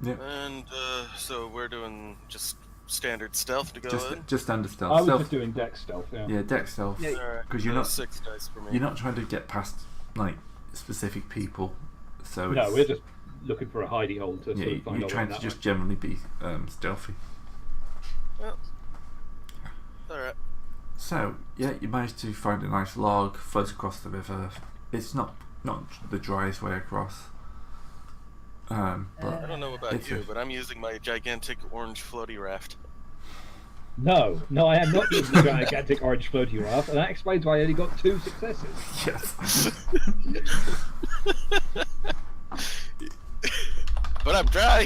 Yep. And so we're doing just standard stealth to go in. Just under stealth. I was just doing deck stealth. Yeah. Yeah, deck stealth. All right, Because you're not 6 dice for me. you're not trying to get past like specific people. So No, we're just looking for a hidey hole to yeah, sort of find you're out trying that to just way. generally be stealthy. Well, all right. So yeah, you managed to find a nice log, float across the river. It's not the driest way across. But I don't know about it's you, but I'm using my gigantic orange floaty raft. No, I am not using the gigantic orange floaty raft, and that explains why I only got 2 successes. yes. But I'm dry.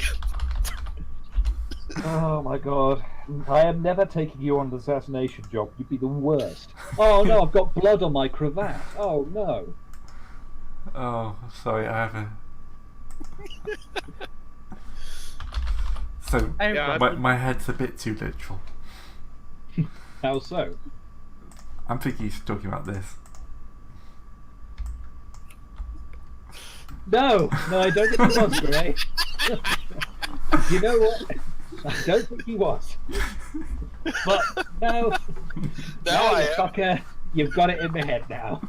Oh my god. I am never taking you on the assassination job. You'd be the worst. Oh no, I've got blood on my cravat. Oh no. Oh, sorry, I haven't. So my head's a bit too literal. How so? I'm thinking he's talking about this. No, I don't think he was, Gray. You know what? I don't think he was. But no. Now I you am. fucker, you've got it in the head now.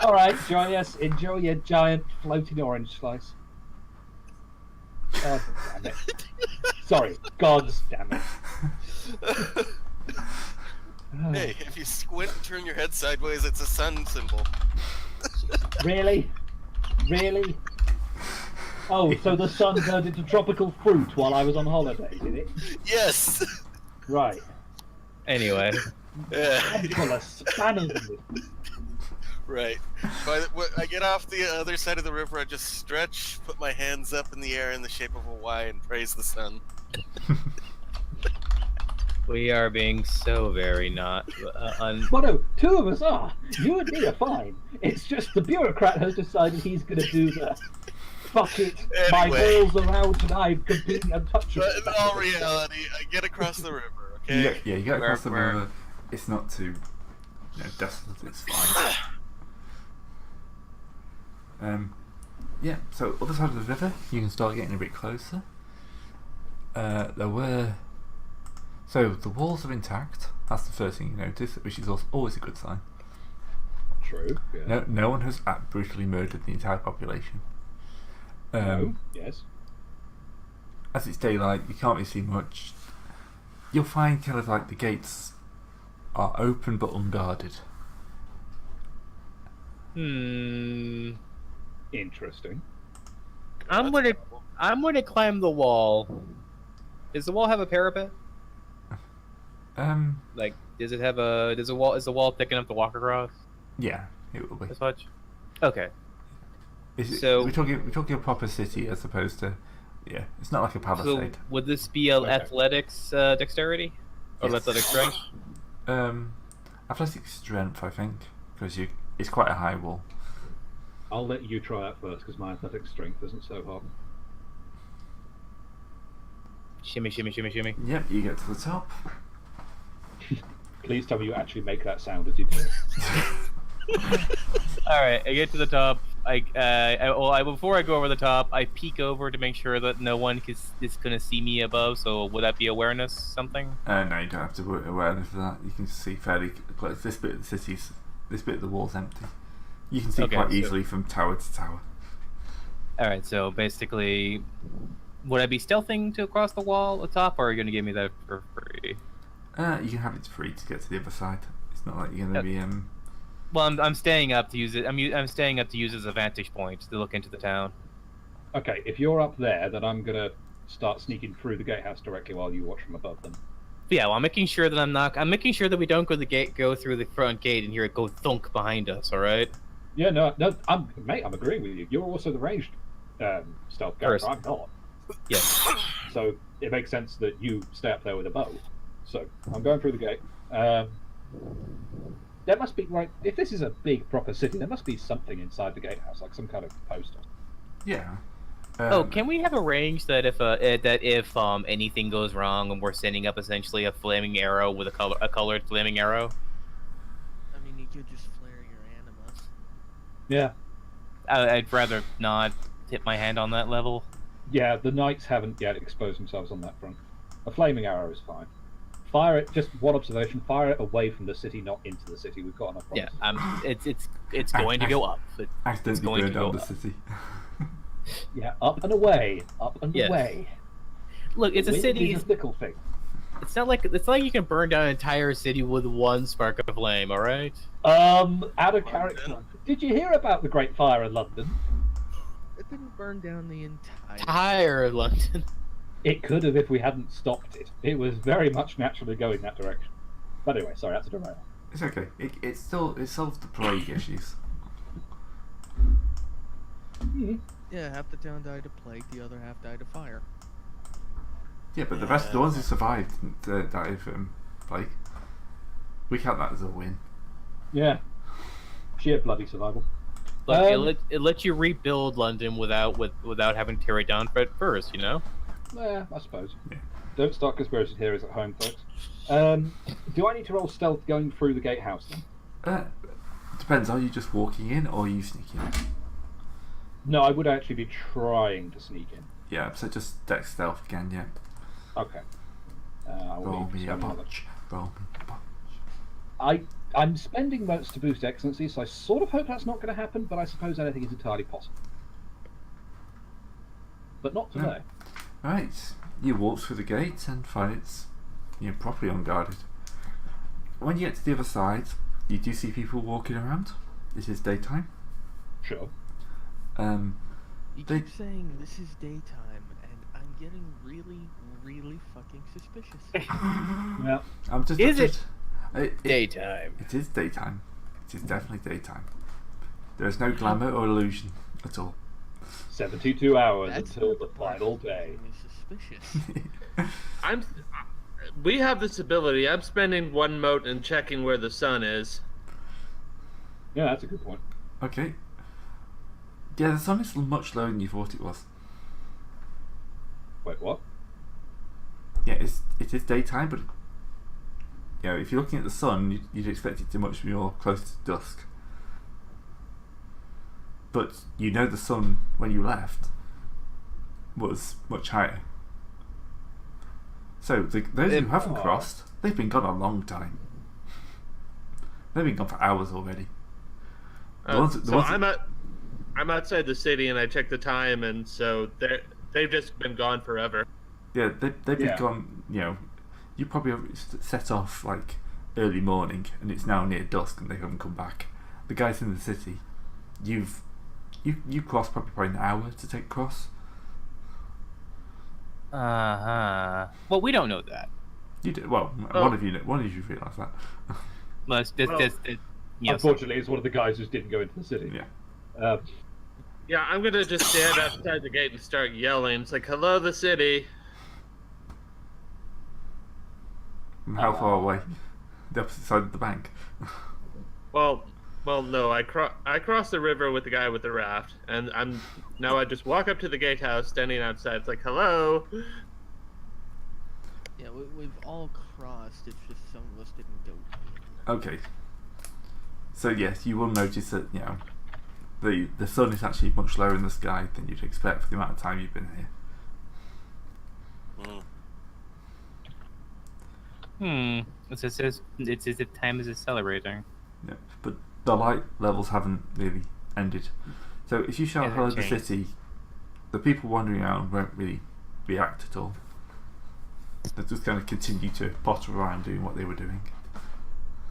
Alright, join us. Enjoy your giant floating orange slice. Oh, damn it. Sorry, gods damn it. Hey, if you squint and turn your head sideways, it's a sun symbol. Really? Really? Oh, so the sun turned into tropical fruit while I was on holiday, did it? Yes. Right. Anyway. Yeah. I'm full of spanners. Right. I get off the other side of the river, I just stretch, put my hands up in the air in the shape of a Y, and praise the sun. We are being so very not. Well, no, 2 of us are. You and me are fine. It's just the bureaucrat has decided he's going to do the fuck it. My Anyway. balls around and I'm completely untouchable. But in all reality, I get across the river, okay? You get across the Where- river. It's not too desolate. It's fine. Yeah. So other side of the river, you can start getting a bit closer. So the walls are intact. That's the first thing you notice, which is always a good sign. True. Yeah. No one has brutally murdered the entire population. No. Yes. As it's daylight, you can't really see much. You'll find kind of like the gates are open but unguarded. Interesting. I'm gonna climb the wall. Does the wall have a parapet? Like, is the wall thick enough to walk across? Yeah, it will be. As much? Okay. We're talking a proper city as opposed to, yeah, it's not like a So palisade. would this be athletics dexterity? Or Yes. athletic strength? Athletic strength, I think, because it's quite a high wall. I'll let you try that first because my athletic strength isn't so hot. Shimmy, shimmy, shimmy, shimmy. Yep, you get to the top. Please tell me you actually make that sound as you do it. Alright, I get to the top. Before I go over the top, I peek over to make sure that no one is going to see me above, so would that be awareness something? No, you don't have to worry awareness for that. You can see fairly close. This bit of the wall's empty. You can see quite easily from tower to tower. Alright, so basically, would I be stealthing to cross the wall at the top, or are you going to give me that for free? You can have it free to get to the other side. It's not like you're going to be Well, I'm staying up to use it. I'm staying up to use as a vantage point to look into the town. Okay, if you're up there, then I'm gonna start sneaking through the gatehouse directly while you watch from above them. Yeah, well, I'm making sure that I'm making sure that we don't go through the front gate and hear it go thunk behind us. All right. Yeah, no, I'm agreeing with you. You're also the ranged stealth character. I'm not. Yes. So it makes sense that you stay up there with a bow. So I'm going through the gate. There must be, like, if this is a big proper city, there must be something inside the gatehouse, like some kind of post. Yeah. Can we have arranged that if anything goes wrong and we're sending up essentially a flaming arrow with a colored flaming arrow? I mean, you could just flare your animus. Yeah. I'd rather not tip my hand on that level. Yeah, the knights haven't yet exposed themselves on that front. A flaming arrow is fine. Fire it. Just one observation: fire it away from the city, not into the city. We've got enough Yeah, problems. it's going to go up. It's Accidentally going burn to down go the up. city. Yeah, up and away, up and Yes. away. Look, it's a Wind city. is a fickle thing. It's not like you can burn down an entire city with one spark of flame. All right. Out of character. Did you hear about the Great Fire in London? It didn't burn down the entire. Entire London. It could have if we hadn't stopped it. It was very much naturally going that direction. But anyway, sorry, that's a derail. It's okay. It solves the plague issues. Yeah, half the town died of plague, the other half died of fire. Yeah, but the ones who survived didn't die from plague. We count that as a win. Yeah. Sheer bloody survival. Look, it lets you rebuild London without having to tear it down first. You know. Yeah, I suppose. Yeah. Don't start conspiracy theories at home, folks. Do I need to roll stealth going through the gatehouse then? Depends. Are you just walking in or are you sneaking in? No, I would actually be trying to sneak in. Yeah, so just dex stealth again, yeah. Okay. I will Roll need to me a spend another- bunch. Roll me a bunch. I'm spending motes to boost excellency, so I sort of hope that's not going to happen, but I suppose anything is entirely possible. But not today. Right. You walk through the gate and find it's properly unguarded. When you get to the other side, you do see people walking around. It is daytime. Sure. You They- keep saying this is daytime, and I'm getting really, really fucking suspicious. Yeah. I'm just. Is I'm it just- daytime? It is daytime. It is definitely daytime. There is no glamour or illusion at all. 72 hours That's until not the part final of day. making me suspicious. We have this ability. I'm spending one mote and checking where the sun is. Yeah, that's a good point. Okay. Yeah, the sun is much lower than you thought it was. Wait, what? Yeah, it is daytime, but if you're looking at the sun, you'd expect it to much more close to dusk. But the sun when you left was much higher. So those who haven't crossed, they've been gone a long time. They've been gone for hours already. I'm outside the city and I check the time, and so they've just been gone forever. Yeah, they've been Yeah. gone. You probably set off like early morning, and it's now near dusk, and they haven't come back. The guys in the city, you crossed probably an hour to take across. Well, we don't know that. You did well. One of you realise that. Well, Unfortunately, it's one of the guys who didn't go into the city. Yeah. Yeah, I'm gonna just stand outside the gate and start yelling. It's like, "Hello, the city." And how far away? The opposite side of the bank. Well, no. I crossed the river with the guy with the raft, and I just walk up to the gatehouse, standing outside. It's like, "Hello." Yeah, we've all crossed. It's just some of us didn't go. Okay. So yes, you will notice that the sun is actually much lower in the sky than you'd expect for the amount of time you've been here. It's as if time is accelerating. Yeah, but the light levels haven't really ended. So if you shout Hasn't hello the changed. city, the people wandering around won't really react at all. They're just going to continue to potter around doing what they were doing.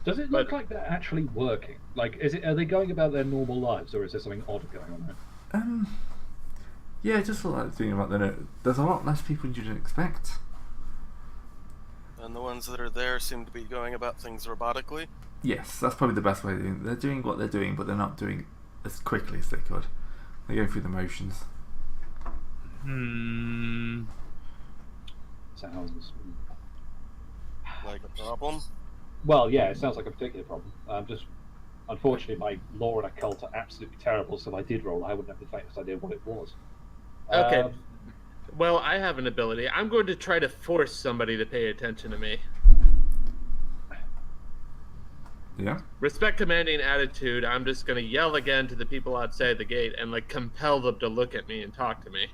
Does it look like they're actually working? Like, are they going about their normal lives, or is there something odd going on there? Yeah, it just felt like thinking about there's a lot less people than you'd expect. And the ones that are there seem to be going about things robotically. Yes, that's probably the best way of doing it. They're doing what they're doing, but they're not doing it as quickly as they could. They're going through the motions. Sounds. Like a problem. Well, yeah, it sounds like a particular problem. Unfortunately, my law and occult are absolutely terrible, so if I did roll, I wouldn't have the faintest idea what it was. Okay. Well, I have an ability. I'm going to try to force somebody to pay attention to me. Yeah? Respect commanding attitude. I'm just going to yell again to the people outside the gate and compel them to look at me and talk to me.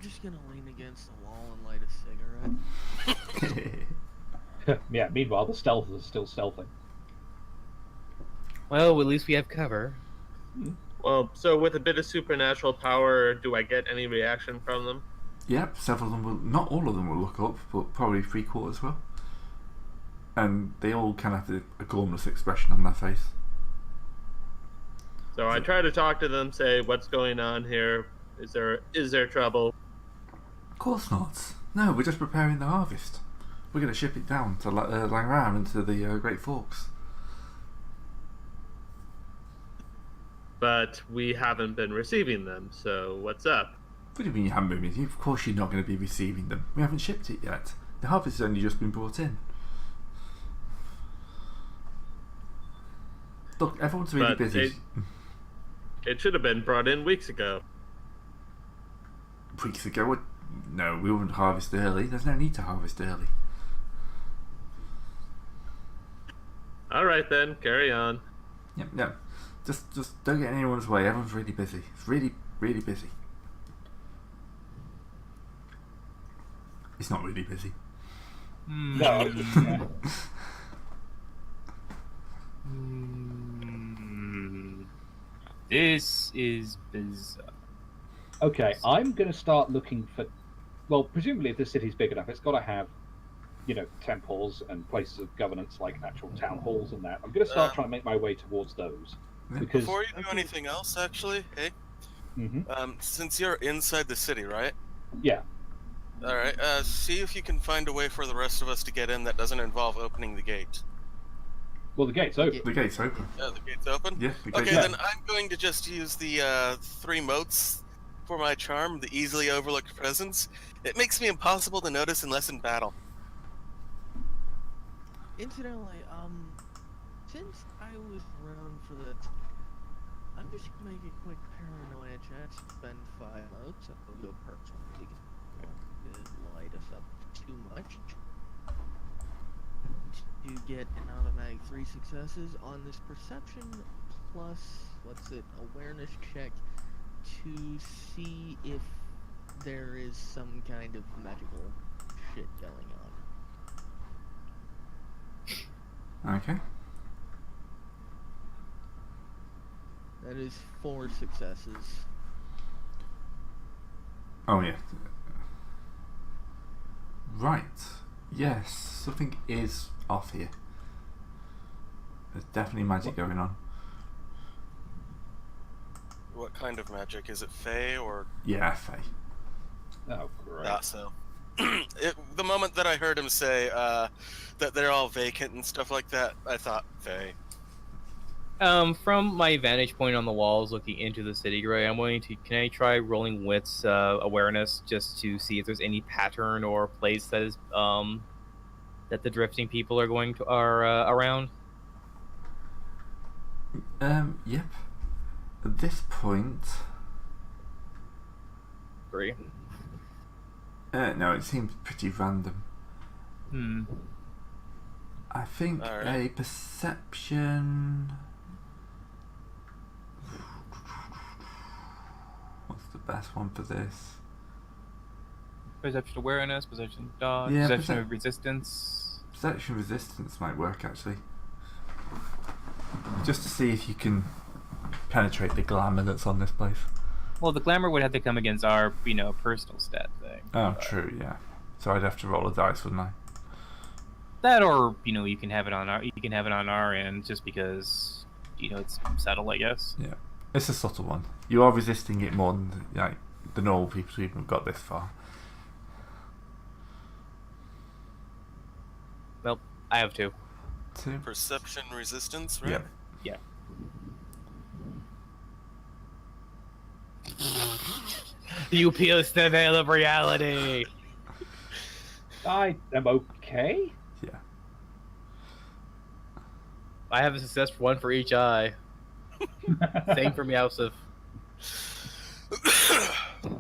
just gonna lean against the wall and light a cigarette. Yeah, meanwhile, the stealth is still stealthing. Well, at least we have cover. Well, so with a bit of supernatural power, do I get any reaction from them? Yep, several of them will. Not all of them will look up, but probably 3/4 will. And they all kind of have a glumless expression on their face. So I try to talk to them, say, what's going on here? Is there trouble? Of course not. No, we're just preparing the harvest. We're going to ship it down to Langram and to the Great Forks. But we haven't been receiving them, so what's up? What do you mean you haven't been receiving? Of course you're not going to be receiving them. We haven't shipped it yet. The harvest has only just been brought in. Look, everyone's really But busy. It should have been brought in weeks ago. Weeks ago? No, we wouldn't harvest early. There's no need to harvest early. All right then, carry on. Yep, no. Just don't get in anyone's way. Everyone's really busy. It's really, really busy. It's not really busy. No. Yeah. This is bizarre. Okay, I'm going to start looking for. Well, presumably, if the city's big enough, it's got to have, temples and places of governance like actual town halls and that. I'm going to start trying to make my way towards those. Yeah. Because Before you do anything else, actually, hey, since you're inside the city, right? Yeah. All right. See if you can find a way for the rest of us to get in that doesn't involve opening the gate. Well, the gate's open. The gate's open. Yeah, the gate's open. Yeah, the gate's Okay, open. then I'm going to just use the 3 motes for my charm, the easily overlooked presence. It makes me impossible to notice unless in battle. Incidentally, since I was around for the, I'm just gonna make a quick paranoia check. Spend 5 motes. I'll go personally. Light us up too much. To get an automatic 3 successes on this perception plus, awareness check to see if there is some kind of magical shit going on. Okay. That is 4 successes. Oh, yeah. Right. Yes, something is off here. There's definitely magic going on. What kind of magic? Is it Fey or... Yeah, Faye. Oh, great. So. The moment that I heard him say that they're all vacant and stuff like that, I thought Fey. From my vantage point on the walls looking into the city, right, can I try rolling wits awareness just to see if there's any pattern or place that is that the drifting people are around? Yep. At this point, 3. no, it seems pretty random. I think All right. a perception. What's the best one for this? Perception awareness, perception dodge, Yeah, perception of resistance. Perception resistance might work actually. Just to see if you can penetrate the glamour that's on this place. Well, the glamour would have to come against our, personal stat thing. Oh, true, yeah. So I'd have to roll a dice, wouldn't I? That, or you can have it on our end, just because it's subtle, I guess. Yeah. It's a subtle one. You are resisting it more than the normal people who even got this far. Well, I have 2. 2. Perception resistance, right? Yep. Yeah. You pierce the veil of reality. I am okay. Yeah. I have a success for 1 for each eye. Same for Meowsif.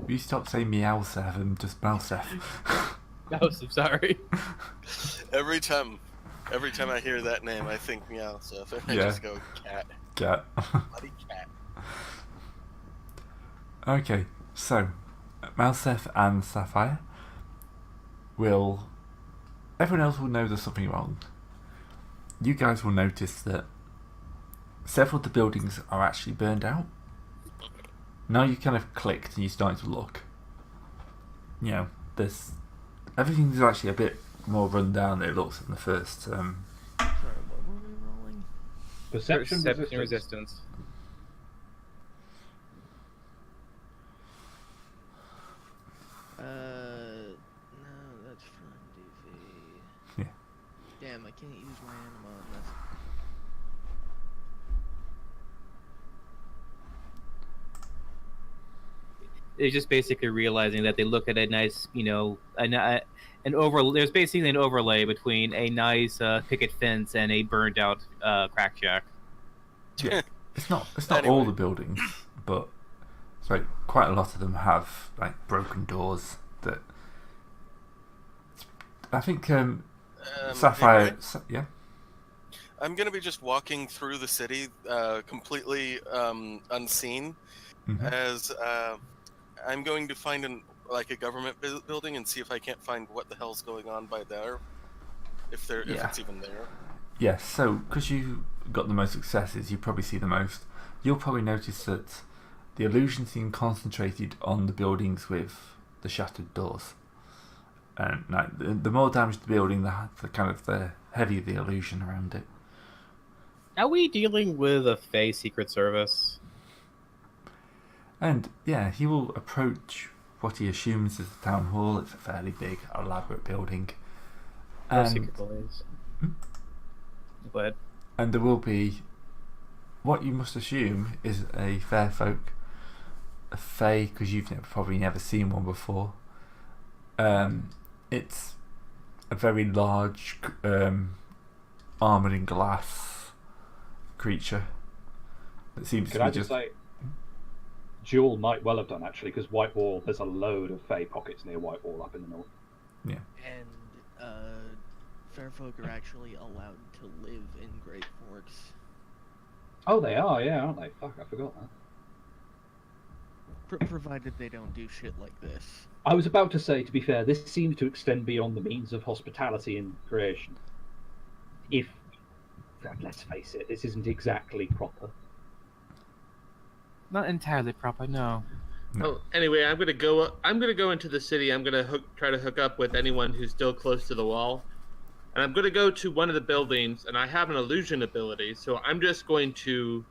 You stop saying Meowsef and just Meowsef. Meowsif, sorry. Every time I hear that name, I think meow. So I Yeah. just go cat, Cat. bloody cat. Okay, so Malseth and Sapphire will. Everyone else will know there's something wrong. You guys will notice that several of the buildings are actually burned out. Now you kind of clicked and you're starting to look. You know, everything's actually a bit more run down than it looks in the first. Sorry, what were we rolling? Perception resistance. resistance. No, that's from DV. Yeah. Damn, I can't use my anima on this. They're just basically realizing that they look at a nice, there's basically an overlay between a nice picket fence and a burned out crack shack. Yeah, it's not Anyway. all the buildings, but it's like quite a lot of them have like broken doors that. I think Sapphire. Anyway, Yeah. I'm gonna be just walking through the city, completely unseen, Mhm. as I'm going to find a government building and see if I can't find what the hell's going on by there, if Yeah. it's even there. Yes, so because you got the most successes, you probably see the most. You'll probably notice that the illusion seems concentrated on the buildings with the shattered doors. And like, the more damaged the building, the heavier the illusion around it. Are we dealing with a Fey Secret Service? And yeah, he will approach what he assumes is the town hall. It's a fairly big, elaborate building. Or And Secret Police? Go ahead. And there will be what you must assume is a fair folk, a Fey, because you've probably never seen one before. It's a very large, armoured in glass creature that seems Could to I be just say, Jewel might well have done actually, because Whitewall, there's a load of Fey pockets near Whitewall up in the north. Yeah. And Fairfolk are actually allowed to live in Great Forks. Oh, they are, yeah, aren't they? Fuck, I forgot that. Provided they don't do shit like this. I was about to say, to be fair, this seems to extend beyond the means of hospitality in creation. Let's face it, this isn't exactly proper. Not entirely proper, no. No. Oh, anyway, I'm gonna go into the city. I'm gonna try to hook up with anyone who's still close to the wall, and I'm gonna go to one of the buildings. And I have an illusion ability, so I'm just going to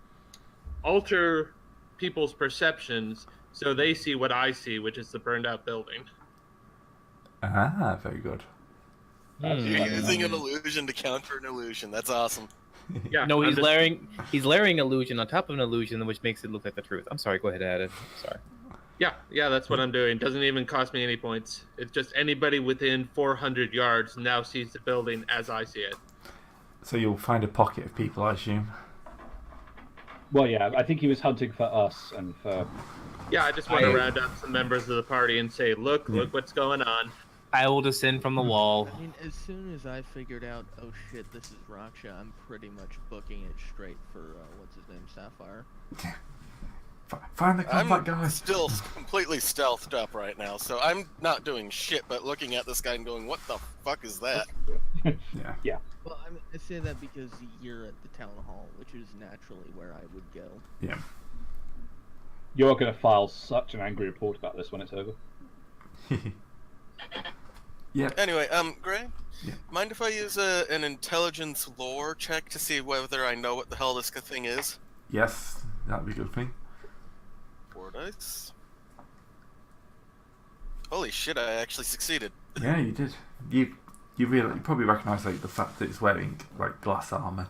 alter people's perceptions so they see what I see, which is the burned out building. Ah, very good. That's You're funny. using an illusion to counter an illusion. That's awesome. Yeah. No, I'm he's just- layering illusion on top of an illusion, which makes it look like the truth. I'm sorry. Go ahead, Adam. Sorry. Yeah, that's what I'm doing. Doesn't even cost me any points. It's just anybody within 400 yards now sees the building as I see it. So you'll find a pocket of people, I assume. Well, yeah, I think he was hunting for us and for... Yeah, I just want to round up some members of the party and say, look what's going on. I will descend from the wall. I mean, as soon as I figured out, oh shit, this is Raksha, I'm pretty much booking it straight for, what's his name, Sapphire. Find the I'm combat guy. still completely stealthed up right now, so I'm not doing shit but looking at this guy and going, what the fuck is that? Yeah. Well, I say that because you're at the town hall, which is naturally where I would go. Yeah. You're going to file such an angry report about this when it's over. Yeah. Anyway, Gray, Yeah. mind if I use an intelligence lore check to see whether I know what the hell this thing is? Yes, that'd be a good thing. 4 dice. Holy shit, I actually succeeded. Yeah, you did. You probably recognise like the fact that it's wearing like glass armor,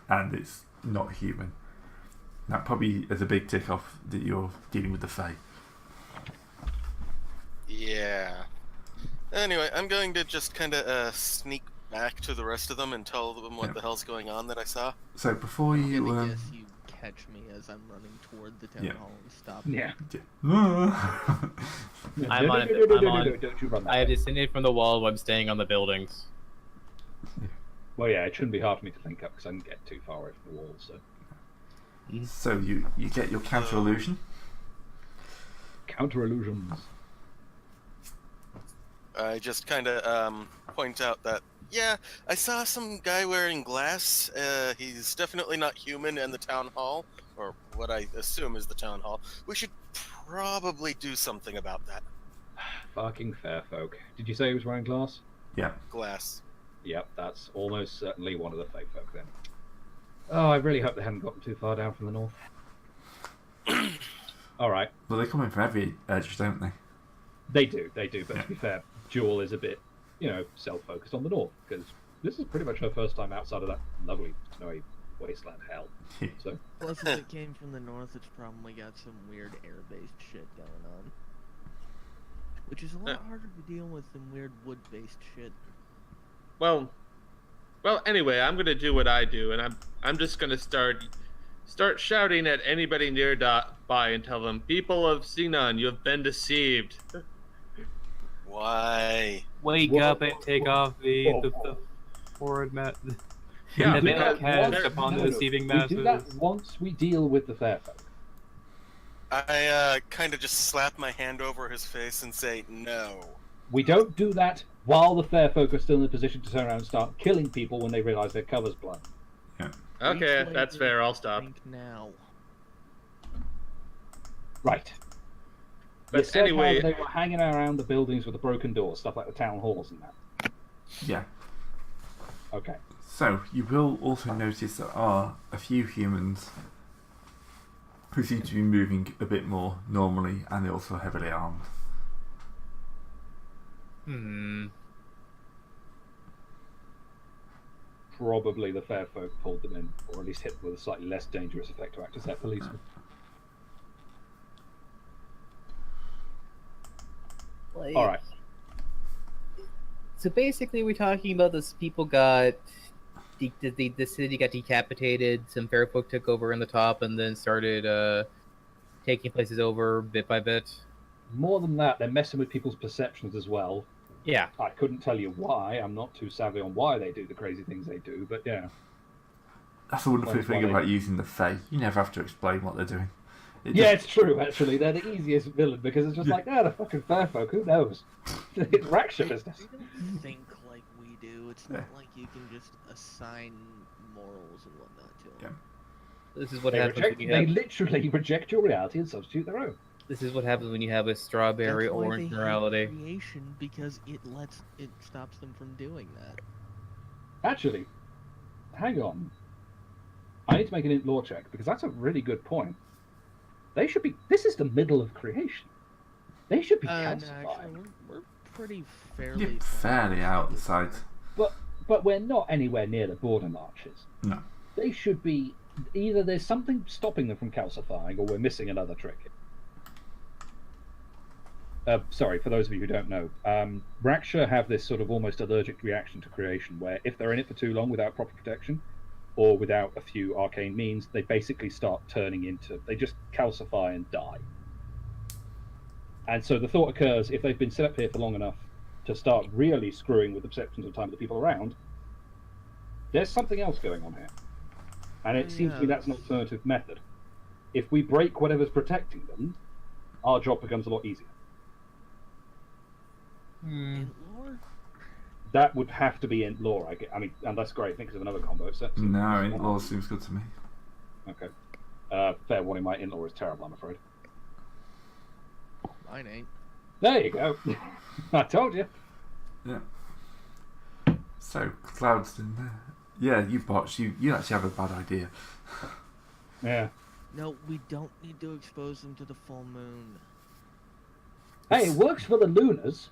and it's not human. That probably is a big tick off that you're dealing with the Fae. Yeah. Anyway, I'm going to just kind of sneak back to the rest of them and tell them what Yeah. the hell's going on that I saw. So before I'm you, gonna guess you catch me as I'm running toward the town Yeah. hall and stop. Yeah. I'm on it. Don't you run that I have way. descended from the wall while I'm staying on the buildings. Well, yeah, it shouldn't be hard for me to link up because I can get too far away from the wall, so... So you get your counter illusion, Counter illusions. I just kind of point out that, yeah, I saw some guy wearing glass. He's definitely not human in the town hall, or what I assume is the town hall. We should probably do something about that. Fucking fair folk. Did you say he was wearing glass? Yeah. Glass. Yep, that's almost certainly one of the fake folk then. Oh, I really hope they haven't gotten too far down from the north. Alright. Well, they come in from every edge, don't they? They do, but Yeah. to be fair, Jewel is a bit, self-focused on the north, because this is pretty much her first time outside of that lovely snowy wasteland hell. So, Plus, if it came from the north, it's probably got some weird air-based shit going on. Which is a lot harder to deal with than weird wood-based shit. Well, anyway, I'm gonna do what I do, and I'm just gonna start shouting at anybody nearby and tell them, "People of Sinon, you have been deceived." Why? Wake Whoa, up and take whoa, off the whoa. forward mat. Yeah, The because cast they're- upon the No, deceiving we masses. do that once we deal with the fair folk. I kind of just slap my hand over his face and say, no. We don't do that while the fair folk are still in a position to turn around and start killing people when they realise their cover's blown. Okay, Reach that's later, fair. I'll stop. think now. Right. But You said how anyway, they were hanging around the buildings with the broken doors, stuff like the town halls and that. Yeah. Okay. So, you will also notice there are a few humans who seem to be moving a bit more normally, and they're also heavily armed. Probably the fair folk pulled them in, or at least hit them with a slightly less dangerous effect to act as their policeman. Alright. So basically, we're talking about this. People got the city got decapitated. Some fair folk took over in the top, and then started taking places over bit by bit. More than that, they're messing with people's perceptions as well. Yeah. I couldn't tell you why. I'm not too savvy on why they do the crazy things they do, but yeah. That's the wonderful Well, thing well, about using the Fae. You never have to explain what they're doing. It Yeah, just- it's true, actually. They're the easiest villain because it's just like, the fucking fair folk, who knows? It's Raksha business. They don't think like we do. It's not Yeah. like you can just assign morals and whatnot to them. Yeah. This is what They, happens reject, when you they have. literally reject your reality and substitute their own. This is what happens when you have a strawberry That's why orange they hate morality. creation, because it stops them from doing that. Actually, hang on. I need to make an int law check because that's a really good point. They should be. This is the middle of creation. They should be No, calcified. actually, we're pretty fairly You're fairly outside. But we're not anywhere near the border marches. No. They should be. Either there's something stopping them from calcifying, or we're missing another trick. Sorry, for those of you who don't know, Raksha have this sort of almost allergic reaction to creation, where if they're in it for too long without proper protection, or without a few arcane means, they basically start turning into. They just calcify and die. And so the thought occurs, if they've been set up here for long enough to start really screwing with the perceptions of time of the people around, there's something else going on here. And it seems to me that's an alternative method. If we break whatever's protecting them, our job becomes a lot easier. in lore. That would have to be in lore, I mean, unless Gray thinks of another combo set. No, it all seems good to me. Okay. Fair warning, my in-law is terrible, I'm afraid. Mine ain't. There you go. I told you. Yeah. So, Cloud's in there. Yeah, you botched. You actually have a bad idea. Yeah. No, we don't need to expose them to the full moon. Hey, it works for the Lunars.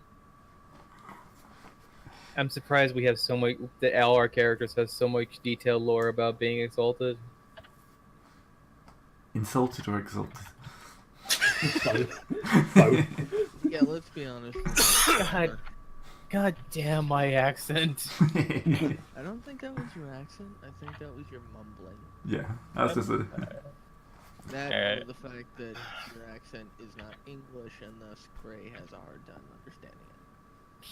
I'm surprised we have so much. That all our characters have so much detailed lore about being exalted. Insulted or exalted? Both. Yeah, let's be honest. God damn my accent. I don't think that was your accent. I think that was your mumbling. Yeah, that's just a... That Alright. or the fact that your accent is not English and thus Gray has a hard time understanding it.